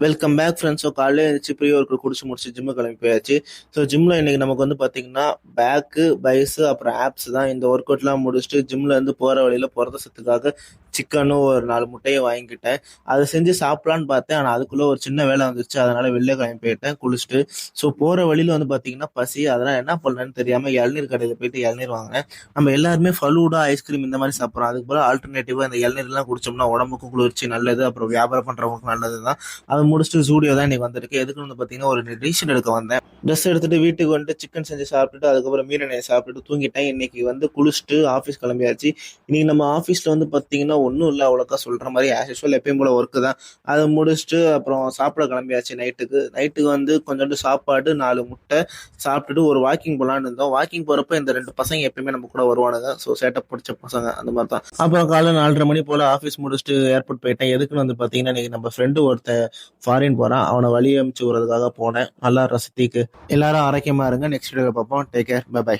Welcome back friends. So காலையில் எழுந்திரிச்சு pre work குடிச்சு முடிச்சு ஜிம்மு கிளம்பி போயாச்சு. ஸோ ஜிம்மில் இன்னைக்கு நமக்கு வந்து பார்த்தீங்கன்னா பேக்கு பைஸு அப்புறம் ஆப்ஸ் தான். இந்த ஒர்க் அவுட்லாம் முடிச்சுட்டு ஜிம்மில் இருந்து போகிற வழியில் புரதசத்துக்காக சிக்கனும் ஒரு 4 முட்டையை வாங்கிக்கிட்டேன். அதை செஞ்சு சாப்பிட்லான்னு பார்த்தேன். ஆனால் அதுக்குள்ளே ஒரு சின்ன வேலை வந்துருச்சு. அதனால் வெளில கிளம்பி போயிட்டேன் குளிச்சுட்டு. ஸோ போகிற வழியில் வந்து பார்த்தீங்கன்னா பசி, அதெல்லாம் என்ன பண்ணலன்னு தெரியாமல் இளநீர் கடையில் போயிட்டு இளநீர் வாங்கினேன். நம்ம எல்லாருமே ஃபலூடா ஐஸ்கிரீம் இந்த மாதிரி சாப்பிட்றோம். அதுக்கு போல ஆல்டர்னேட்டிவாக இந்த இளநீர்லாம் குடிச்சோம்னா உடம்புக்கும் குளிர்ச்சி நல்லது, அப்புறம் வியாபாரம் பண்ணுறவங்களுக்கும் நல்லது தான். அதை முடிச்சுட்டு ஜூடியோ தான் இன்னைக்கு வந்திருக்கு. எதுக்குன்னு வந்து பார்த்தீங்கன்னா ஒரு டிசிஷன் எடுக்க வந்தேன். ட்ரெஸ் எடுத்துட்டு வீட்டுக்கு வந்துட்டு சிக்கன் செஞ்சு சாப்பிட்டுட்டு அதுக்கப்புறம் மீன் எண்ணெய் சாப்பிட்டுட்டு தூங்கிட்டேன். இன்னைக்கு வந்து குளிச்சுட்டு ஆஃபீஸ் கிளம்பியாச்சு. இன்னைக்கு நம்ம ஆஃபீஸில் வந்து பார்த்தீங்கன்னா ஒன்றும் இல்லை, அவ்வளோக்கா சொல்கிற மாதிரி ஆஸ் யூஸ்வல் எப்பயும் போல ஒர்க்கு தான். அதை முடிச்சுட்டு அப்புறம் சாப்பிட கிளம்பியாச்சு. நைட்டுக்கு வந்து கொஞ்சோண்டு சாப்பாடு 4 முட்டை சாப்பிட்டுட்டு ஒரு வாக்கிங் போகலான்னு இருந்தோம். வாக்கிங் போகிறப்ப இந்த 2 பசங்க எப்பயுமே நம்ம கூட வருவானுங்க. ஸோ சேட்டப் பிடிச்ச பசங்க அந்த மாதிரி தான். அப்புறம் காலைல 4:30 மணி போல் ஆஃபீஸ் முடிச்சுட்டு ஏர்போர்ட் போயிட்டேன். எதுக்குன்னு வந்து பார்த்தீங்கன்னா இன்னைக்கு நம்ம ஃப்ரெண்டு ஒருத்தன் ஃபாரின் போகிறான். அவனை வழி அனுப்பிச்சு விடுறதுக்காக போனேன். நல்லா ரசித்திக்கு எல்லாரும் ஆரோக்கியமாக இருங்க. நெக்ஸ்ட் வீடியோவில் பார்ப்போம். Take care, bye by.